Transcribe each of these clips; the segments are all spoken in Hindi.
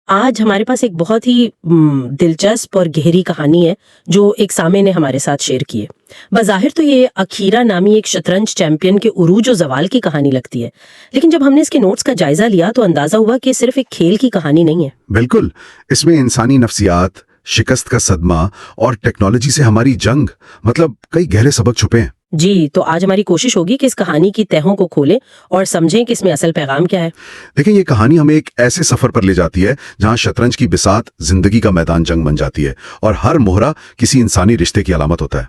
आज हमारे पास एक बहुत ही दिलचस्प और गहरी कहानी है जो एक सामे ने हमारे साथ शेयर की है। बज़ाहिर तो ये अखीरा नामी एक शतरंज चैंपियन के उरूज और ज़वाल की कहानी लगती है, लेकिन जब हमने इसके नोट्स का जायजा लिया तो अंदाजा हुआ कि सिर्फ एक खेल की कहानी नहीं है। बिल्कुल, इसमें इंसानी नफ्सियात, शिकस्त का सदमा और टेक्नोलॉजी से हमारी जंग, मतलब कई गहरे सबक छुपे हैं। जी, तो आज हमारी कोशिश होगी कि इस कहानी की तहों को खोलें और समझें कि इसमें असल पैगाम क्या है। देखिए, ये कहानी हमें एक ऐसे सफर पर ले जाती है जहां शतरंज की बिसात जिंदगी का मैदान जंग बन जाती है और हर मोहरा किसी इंसानी रिश्ते की अलामत होता है।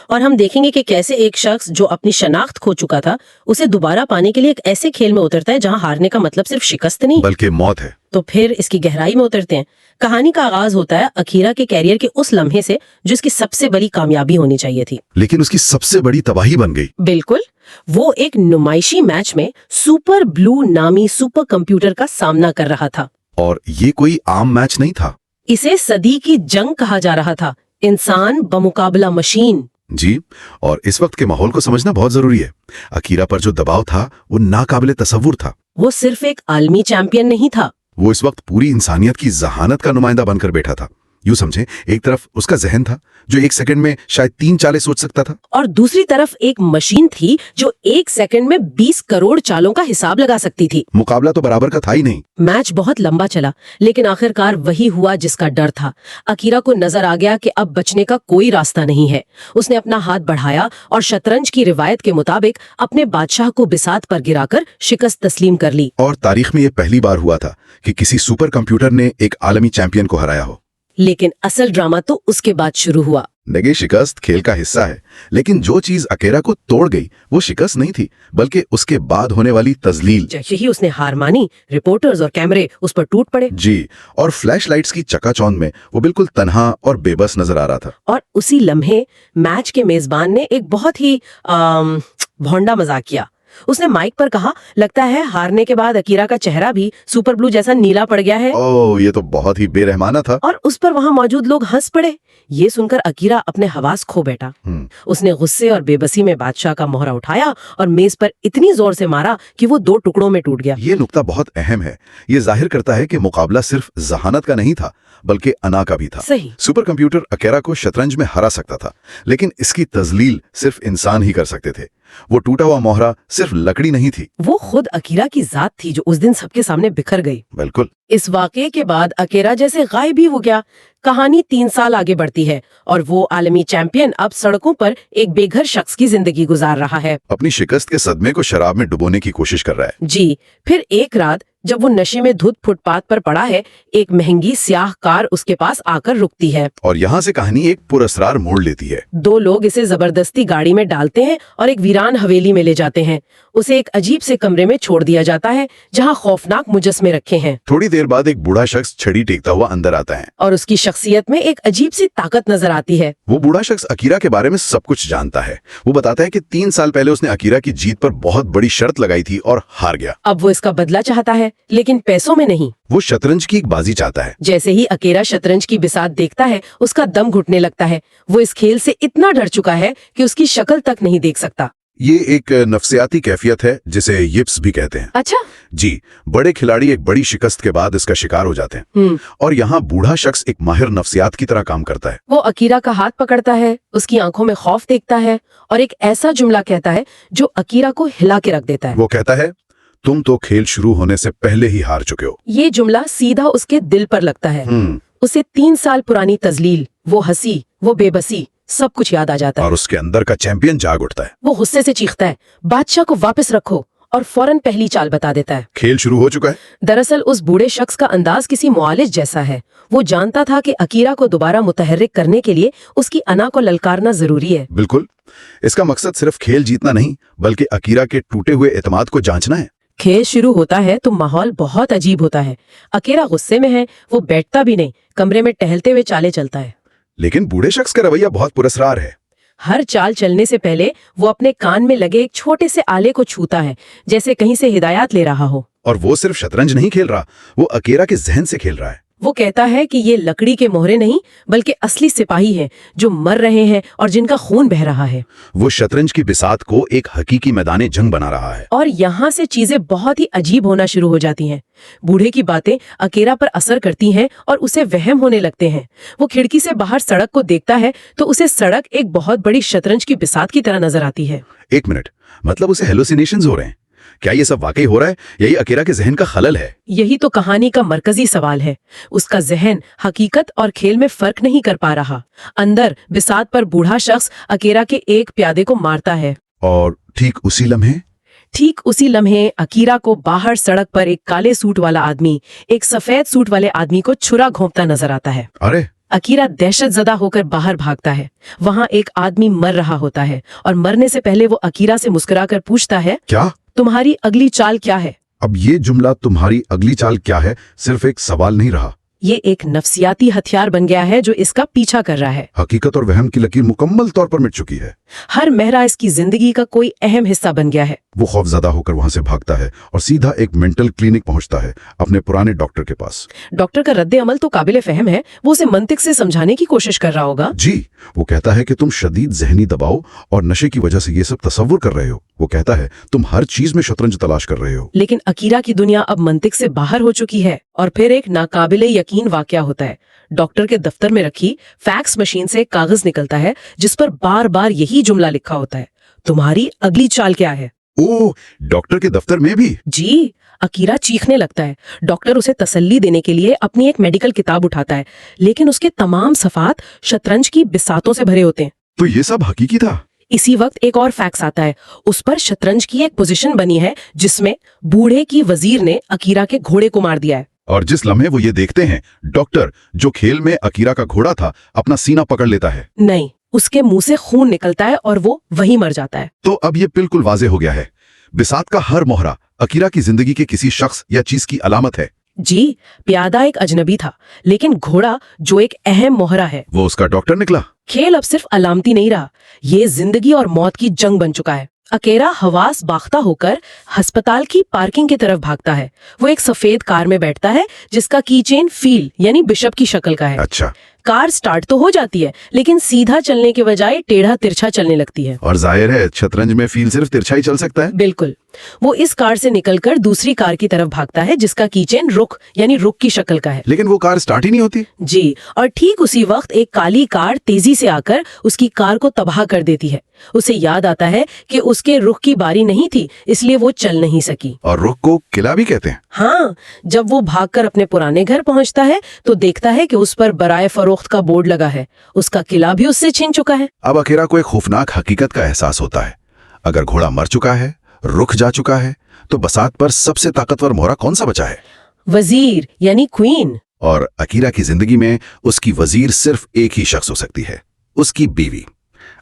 और हम देखेंगे कि कैसे एक शख्स जो अपनी शनाख्त खो चुका था उसे दोबारा पाने के लिए एक ऐसे खेल में उतरता है जहां हारने का मतलब सिर्फ शिकस्त नहीं बल्कि मौत है। तो फिर इसकी गहराई में उतरते हैं। कहानी का आगाज होता है अखीरा के कैरियर के उस लम्हे से जो इसकी सबसे बड़ी कामयाबी होनी चाहिए थी, लेकिन उसकी सबसे बड़ी तबाही बन गई। बिल्कुल, वो एक नुमाइशी मैच में सुपर ब्लू नामी सुपर कंप्यूटर का सामना कर रहा था। और ये कोई आम मैच नहीं था। इसे सदी की जंग कहा जा रहा था, इंसान बमुकाबला मशीन। जी, और इस वक्त के माहौल को समझना बहुत जरूरी है। अकीरा पर जो दबाव था वो नाकाबिले तसव्वुर था। वो सिर्फ एक आलमी चैंपियन नहीं था, वो इस वक्त पूरी इंसानियत की जहानत का नुमाइंदा बनकर बैठा था। यूं समझे, एक तरफ उसका जहन था जो एक सेकंड में शायद 3 चालें सोच सकता था, और दूसरी तरफ एक मशीन थी जो एक सेकंड में 20 करोड़ चालों का हिसाब लगा सकती थी। मुकाबला तो बराबर का था ही नहीं। मैच बहुत लंबा चला, लेकिन आखिरकार वही हुआ जिसका डर था। अकीरा को नजर आ गया कि अब बचने का कोई रास्ता नहीं है। उसने अपना हाथ बढ़ाया और शतरंज की रिवायत के मुताबिक अपने बादशाह को बिसात पर गिराकर शिकस्त तस्लीम कर ली। और तारीख में ये पहली बार हुआ था कि किसी सुपर कंप्यूटर ने एक आलमी चैंपियन को हराया हो। लेकिन असल ड्रामा तो उसके बाद शुरू हुआ। देखिए, शिकस्त खेल का हिस्सा है, लेकिन जो चीज अकेरा को तोड़ गई वो शिकस्त नहीं थी, बल्कि उसके बाद होने वाली तजलील। जैसे ही उसने हार मानी, रिपोर्टर्स और कैमरे उस पर टूट पड़े। जी, और फ्लैश लाइट्स की चकाचौंध में वो बिल्कुल तन्हा और बेबस नजर आ रहा था। और उसी लम्हे मैच के मेजबान ने एक बहुत ही भोंडा मजाक किया। उसने माइक पर कहा, लगता है हारने के बाद अकीरा का चेहरा भी सुपर ब्लू जैसा नीला पड़ गया है। ओह, ये तो बहुत ही बेरहमाना था। और उस पर वहां मौजूद लोग हंस पड़े। ये सुनकर अकीरा अपने हवास खो बैठा। उसने गुस्से और बेबसी में बादशाह का मोहरा उठाया और मेज पर इतनी जोर से मारा कि वो 2 टुकड़ों में टूट गया। ये नुक्ता बहुत अहम है। ये जाहिर करता है कि मुकाबला सिर्फ जहानत का नहीं था, बल्कि अना का भी था। सही। सुपर कंप्यूटर अकेरा को शतरंज में हरा सकता था, लेकिन इसकी तजलील सिर्फ इंसान ही कर सकते थे। वो टूटा हुआ मोहरा सिर्फ लकड़ी नहीं थी, वो खुद अकीरा की जात थी जो उस दिन सबके सामने बिखर गई। बिल्कुल। इस वाकये के बाद अकेरा जैसे गायब ही हो गया। कहानी 3 साल आगे बढ़ती है और वो आलमी चैंपियन अब सड़कों पर एक बेघर शख्स की जिंदगी गुजार रहा है। अपनी शिकस्त के सदमे को शराब में डुबोने की कोशिश कर रहा है। जी, फिर एक रात जब वो नशे में धुत फुटपाथ पर पड़ा है, एक महंगी स्याह कार उसके पास आकर रुकती है। और यहाँ से कहानी एक पुरस्रार मोड़ लेती है। 2 लोग इसे जबरदस्ती गाड़ी में डालते हैं और एक वीरान हवेली में ले जाते हैं। उसे एक अजीब से कमरे में छोड़ दिया जाता है जहाँ खौफनाक मुजस्मे रखे हैं। थोड़ी देर बाद एक बूढ़ा शख्स छड़ी टेकता हुआ अंदर आता है और उसकी शख्सियत में एक अजीब सी ताकत नजर आती है। वो बूढ़ा शख्स अकीरा के बारे में सब कुछ जानता है। वो बताता है कि 3 साल पहले उसने अकीरा की जीत पर बहुत बड़ी शर्त लगाई थी और हार गया। अब वो इसका बदला चाहता है, लेकिन पैसों में नहीं। वो शतरंज की एक बाजी चाहता है। जैसे ही अकेरा शतरंज की बिसात देखता है, उसका दम घुटने लगता है। वो इस खेल से इतना डर चुका है कि उसकी शक्ल तक नहीं देख सकता। ये एक नफ्सियाती कैफियत है जिसे यिप्स भी कहते हैं। अच्छा। जी, बड़े खिलाड़ी एक बड़ी शिकस्त के बाद इसका शिकार हो जाते हैं। और यहाँ बूढ़ा शख्स एक माहिर नफ्सियात की तरह काम करता है। वो अकीरा का हाथ पकड़ता है, उसकी आंखों में खौफ देखता है और एक ऐसा जुमला कहता है जो अकीरा को हिला के रख देता है। वो कहता है, तुम तो खेल शुरू होने से पहले ही हार चुके हो। ये जुमला सीधा उसके दिल पर लगता है। उसे 3 साल पुरानी तजलील, वो हंसी, वो बेबसी, सब कुछ याद आ जाता है। और उसके अंदर का चैंपियन जाग उठता है। वो गुस्से से चीखता है, बादशाह को वापस रखो, और फौरन पहली चाल बता देता है। खेल शुरू हो चुका है। दरअसल उस बूढ़े शख्स का अंदाज किसी मुआलिज जैसा है। वो जानता था कि अकीरा को दोबारा मुतहर्रिक करने के लिए उसकी अना को ललकारना जरूरी है। बिल्कुल। इसका मकसद सिर्फ खेल जीतना नहीं, बल्कि अकीरा के टूटे हुए एतमाद को जांचना है। खेल शुरू होता है तो माहौल बहुत अजीब होता है। अकेरा गुस्से में है, वो बैठता भी नहीं, कमरे में टहलते हुए चाले चलता है। लेकिन बूढ़े शख्स का रवैया बहुत पुरस्कार है। हर चाल चलने से पहले वो अपने कान में लगे एक छोटे से आले को छूता है, जैसे कहीं से हिदायत ले रहा हो। और वो सिर्फ शतरंज नहीं खेल रहा, वो अकेरा के जहन से खेल रहा है। वो कहता है कि ये लकड़ी के मोहरे नहीं बल्कि असली सिपाही हैं जो मर रहे हैं और जिनका खून बह रहा है। वो शतरंज की बिसात को एक हकीकी मैदान जंग बना रहा है। और यहाँ से चीजें बहुत ही अजीब होना शुरू हो जाती हैं। बूढ़े की बातें अकेरा पर असर करती हैं और उसे वहम होने लगते हैं। वो खिड़की से बाहर सड़क को देखता है तो उसे सड़क एक बहुत बड़ी शतरंज की बिसात की तरह नजर आती है। एक मिनट, मतलब उसे हेलुसिनेशंस हो रहे हैं? क्या ये सब वाकई हो रहा है? यही अकेरा के जहन का खलल है? यही तो कहानी का मरकजी सवाल है। उसका जहन हकीकत और खेल में फर्क नहीं कर पा रहा। अंदर बिसात पर बूढ़ा शख्स अकेरा के एक प्यादे को मारता है और ठीक उसी लम्हे अकीरा को बाहर सड़क पर एक काले सूट वाला आदमी एक सफेद सूट वाले आदमी को छुरा घोंपता नजर आता है। अरे! अकीरा दहशतजदा होकर बाहर भागता है। वहाँ एक आदमी मर रहा होता है और मरने से पहले वो अकीरा से मुस्कुराकर पूछता है, क्या? तुम्हारी अगली चाल क्या है? अब ये जुमला तुम्हारी अगली चाल क्या है सिर्फ एक सवाल नहीं रहा। ये एक नफ्सियाती हथियार बन गया है जो इसका पीछा कर रहा है। हकीकत और वहम की लकीर मुकम्मल तौर पर मिट चुकी है। हर महरा इसकी जिंदगी का कोई अहम हिस्सा बन गया है। वो खौफजदा होकर वहां से भागता है और सीधा एक मेंटल क्लिनिक पहुंचता है, अपने पुराने डॉक्टर के पास। डॉक्टर का रद्दे अमल तो काबिले फहम है। वो उसे मंतिक से समझाने की कोशिश कर रहा होगा। जी, वो कहता है कि तुम शदीद जहनी दबाव और नशे की वजह से ये सब तसव्वुर कर रहे हो। वो कहता है तुम हर चीज में शतरंज तलाश कर रहे हो। लेकिन अकीरा की दुनिया अब मंतिक से बाहर हो चुकी है और फिर एक नाकाबिले यकीन वाकया होता है। डॉक्टर के दफ्तर में रखी फैक्स मशीन से एक कागज निकलता है जिस पर बार बार यही जुमला लिखा होता है, तुम्हारी अगली चाल क्या है? ओह, डॉक्टर के दफ्तर में भी? जी। अकीरा चीखने लगता है। डॉक्टर उसे तसल्ली देने के लिए अपनी एक मेडिकल किताब उठाता है, लेकिन उसके तमाम सफ़ात शतरंज की बिसातों से भरे होते हैं। तो ये सब हकीकी था? इसी वक्त एक और फैक्स आता है। उस पर शतरंज की एक पोजीशन बनी है जिसमें बूढ़े की वजीर ने अकीरा के घोड़े को मार दिया है। और जिस लम्हे वो ये देखते हैं, डॉक्टर जो खेल में अकीरा का घोड़ा था अपना सीना पकड़ लेता है। नहीं, उसके मुंह से खून निकलता है और वो वहीं मर जाता है। तो अब ये बिल्कुल वाजे हो गया है, बिसात का हर मोहरा अकीरा की जिंदगी के किसी शख्स या चीज की अलामत है। जी, प्यादा एक अजनबी था, लेकिन घोड़ा जो एक अहम मोहरा है, वो उसका डॉक्टर निकला। खेल अब सिर्फ अलामती नहीं रहा, ये जिंदगी और मौत की जंग बन चुका है। अकेरा हवास बाख्ता होकर अस्पताल की पार्किंग की तरफ भागता है। वो एक सफेद कार में बैठता है जिसका कीचेन फील यानी बिशप की शक्ल का है। अच्छा। कार स्टार्ट तो हो जाती है लेकिन सीधा चलने के बजाय टेढ़ा तिरछा चलने लगती है। और जाहिर है शतरंज में फील सिर्फ तिरछा ही चल सकता है। बिल्कुल। वो इस कार से निकलकर दूसरी कार की तरफ भागता है जिसका कीचेन रुख यानी रुख की शक्ल का है। लेकिन वो कार स्टार्ट ही नहीं होती। जी, और ठीक उसी वक्त एक काली कार तेजी से आकर उसकी कार को तबाह कर देती है। उसे याद आता है कि उसके रुख की बारी नहीं थी, इसलिए वो चल नहीं सकी। और रुख को किला भी कहते हैं। हाँ, जब वो भागकर अपने पुराने घर पहुंचता है तो देखता है कि उस पर बराए फरोख्त का बोर्ड लगा है। उसका किला भी उससे छीन चुका है। अब अकेरा को एक खौफनाक हकीकत का एहसास होता है। अगर घोड़ा मर चुका है, रुख जा चुका है, तो बसात पर सबसे ताकतवर मोहरा कौन सा बचा है? वजीर यानी क्वीन। और अकीरा की जिंदगी में उसकी वजीर सिर्फ एक ही शख्स हो सकती है, उसकी बीवी।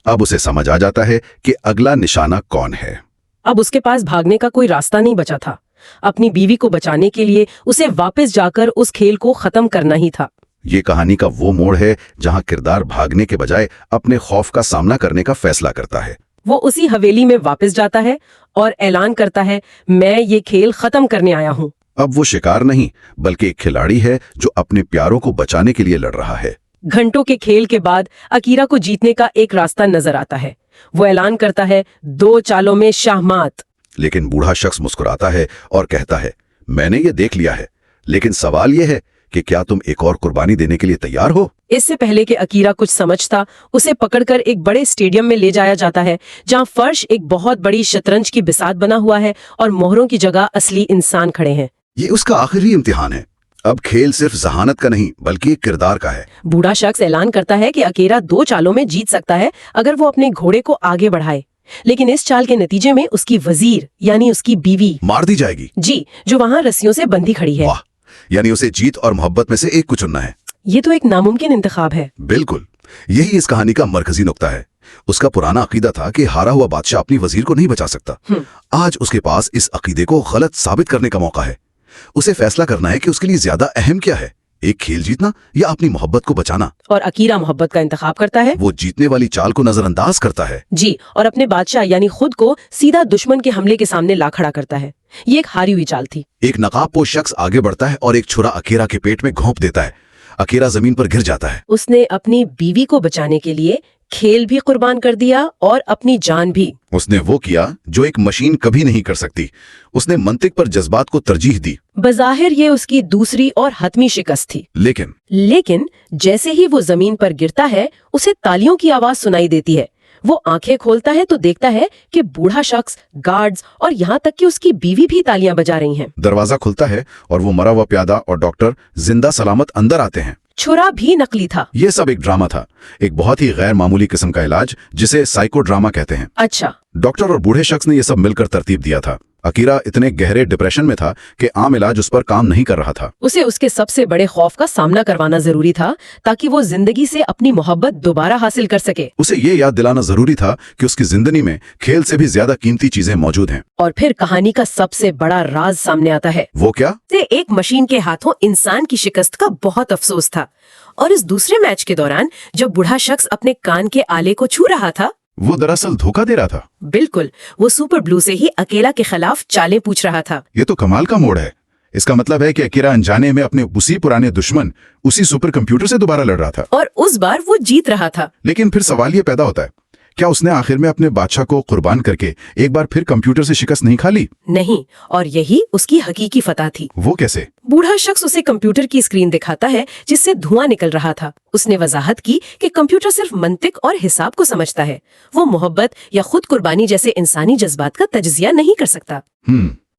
अब उसे समझ आ जाता है कि अगला निशाना कौन है। अब उसके पास भागने का कोई रास्ता नहीं बचा था। अपनी बीवी को बचाने के लिए उसे वापस जाकर उस खेल को खत्म करना ही था। ये कहानी का वो मोड़ है जहां किरदार भागने के बजाय अपने खौफ का सामना करने का फैसला करता है। वो उसी हवेली में वापस जाता है और ऐलान करता है, मैं ये खेल खत्म करने आया हूँ। अब वो शिकार नहीं बल्कि एक खिलाड़ी है जो अपने प्यारों को बचाने के लिए लड़ रहा है। घंटों के खेल के बाद अकीरा को जीतने का एक रास्ता नजर आता है। वो ऐलान करता है, 2 चालों में शाहमात। लेकिन बूढ़ा शख्स मुस्कुराता है और कहता है, मैंने ये देख लिया है, लेकिन सवाल ये है कि क्या तुम एक और कुर्बानी देने के लिए तैयार हो? इससे पहले कि अकीरा कुछ समझता, उसे पकड़कर एक बड़े स्टेडियम में ले जाया जाता है जहां फर्श एक बहुत बड़ी शतरंज की बिसात बना हुआ है और मोहरों की जगह असली इंसान खड़े हैं। ये उसका आखिरी इम्तिहान है। अब खेल सिर्फ जहानत का नहीं बल्कि एक किरदार का है। बूढ़ा शख्स ऐलान करता है कि अकेरा 2 चालों में जीत सकता है अगर वो अपने घोड़े को आगे बढ़ाए, लेकिन इस चाल के नतीजे में उसकी वजीर यानी उसकी बीवी मार दी जाएगी। जी, जो वहाँ रस्सियों से बंधी खड़ी है। वाह, यानी उसे जीत और मोहब्बत में से एक को चुनना है। ये तो एक नामुमकिन इंतखाब है। बिल्कुल, यही इस कहानी का मरकजी नुक्ता है। उसका पुराना अकीदा था कि हारा हुआ बादशाह अपनी वजीर को नहीं बचा सकता। आज उसके पास इस अकीदे को गलत साबित करने का मौका है। उसे फैसला करना है कि उसके लिए ज्यादा अहम क्या है, एक खेल जीतना या अपनी मोहब्बत को बचाना। और अकीरा मोहब्बत का इंतखाब करता है। वो जीतने वाली चाल को नजरअंदाज करता है। जी, और अपने बादशाह यानी खुद को सीधा दुश्मन के हमले के सामने ला खड़ा करता है। ये एक हारी हुई चाल थी। एक नकाबपोश शख्स आगे बढ़ता है और एक छुरा अकीरा के पेट में घोंप देता है। अकीरा जमीन पर गिर जाता है। उसने अपनी बीवी को बचाने के लिए खेल भी कुर्बान कर दिया और अपनी जान भी। उसने वो किया जो एक मशीन कभी नहीं कर सकती। उसने मंतिक पर जज्बात को तरजीह दी। बज़ाहिर ये उसकी दूसरी और हतमी शिकस्त थी। लेकिन जैसे ही वो जमीन पर गिरता है उसे तालियों की आवाज सुनाई देती है। वो आंखें खोलता है तो देखता है कि बूढ़ा शख्स, गार्ड्स और यहाँ तक कि उसकी बीवी भी तालियां बजा रही हैं। दरवाजा खुलता है और वो मरा हुआ प्यादा और डॉक्टर जिंदा सलामत अंदर आते हैं। छुरा भी नकली था। ये सब एक ड्रामा था, एक बहुत ही गैर मामूली किस्म का इलाज जिसे साइको ड्रामा कहते हैं। अच्छा। डॉक्टर और बूढ़े शख्स ने ये सब मिलकर तरतीब दिया था। अकीरा इतने गहरे डिप्रेशन में था कि आम इलाज उस पर काम नहीं कर रहा था। उसे उसके सबसे बड़े खौफ का सामना करवाना जरूरी था ताकि वो जिंदगी से अपनी मोहब्बत दोबारा हासिल कर सके। उसे ये याद दिलाना जरूरी था कि उसकी जिंदगी में खेल से भी ज्यादा कीमती चीजें मौजूद हैं। और फिर कहानी का सबसे बड़ा राज सामने आता है। वो क्या? एक मशीन के हाथों इंसान की शिकस्त का बहुत अफसोस था। और इस दूसरे मैच के दौरान जब बूढ़ा शख्स अपने कान के आले को छू रहा था, वो दरअसल धोखा दे रहा था। बिल्कुल, वो सुपर ब्लू से ही अकेला के खिलाफ चालें पूछ रहा था। ये तो कमाल का मोड़ है। इसका मतलब है कि अकीरा अनजाने में अपने उसी पुराने दुश्मन, उसी सुपर कंप्यूटर से दोबारा लड़ रहा था। और उस बार वो जीत रहा था। लेकिन फिर सवाल ये पैदा होता है, क्या उसने आखिर में अपने बादशाह को कुर्बान करके एक बार फिर कंप्यूटर से शिकस्त नहीं खा ली? नहीं, और यही उसकी हकीकी फतह थी। वो कैसे? बूढ़ा शख्स उसे कंप्यूटर की स्क्रीन दिखाता है जिससे धुआं निकल रहा था। उसने वजाहत की कि कंप्यूटर सिर्फ मंतिक और हिसाब को समझता है, वो मोहब्बत या खुद कुर्बानी जैसे इंसानी जज्बात का तज्जिया नहीं कर सकता।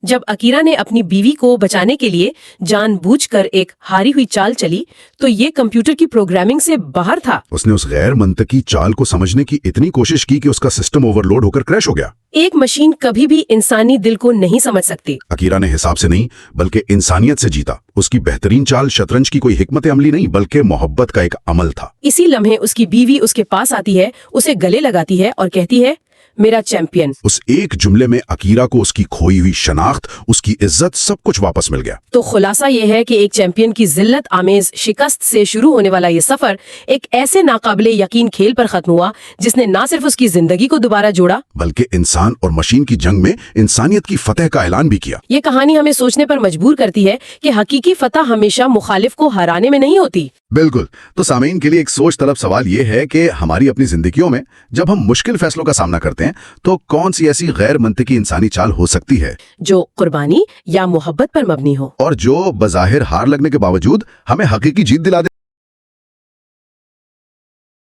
जब अकीरा ने अपनी बीवी को बचाने के लिए जानबूझकर एक हारी हुई चाल चली तो ये कंप्यूटर की प्रोग्रामिंग से बाहर था। उसने उस गैर मंतकी चाल को समझने की इतनी कोशिश की कि उसका सिस्टम ओवरलोड होकर क्रैश हो गया। एक मशीन कभी भी इंसानी दिल को नहीं समझ सकती। अकीरा ने हिसाब से नहीं बल्कि इंसानियत से जीता। उसकी बेहतरीन चाल शतरंज की कोई हिकमत अमली नहीं बल्कि मोहब्बत का एक अमल था। इसी लम्हे उसकी बीवी उसके पास आती है, उसे गले लगाती है और कहती है, मेरा चैंपियन। उस एक जुमले में अकीरा को उसकी खोई हुई शनाख्त, उसकी इज्जत, सब कुछ वापस मिल गया। तो खुलासा ये है कि एक चैंपियन की जिल्लत आमेज शिकस्त से शुरू होने वाला ये सफर एक ऐसे नाकाबिले यकीन खेल पर खत्म हुआ जिसने न सिर्फ उसकी जिंदगी को दोबारा जोड़ा बल्कि इंसान और मशीन की जंग में इंसानियत की फतह का ऐलान भी किया। ये कहानी हमें सोचने पर मजबूर करती है कि हकीकी फतह हमेशा मुखालिफ को हराने में नहीं होती। बिल्कुल। तो सामीन के लिए एक सोच तलब सवाल ये है कि हमारी अपनी जिंदगियों में जब हम मुश्किल फैसलों का सामना करते हैं तो कौन सी ऐसी गैर मंतकी इंसानी चाल हो सकती है जो कुर्बानी या मोहब्बत पर मबनी हो और जो बज़ाहिर हार लगने के बावजूद हमें हकीकी जीत दिला दे।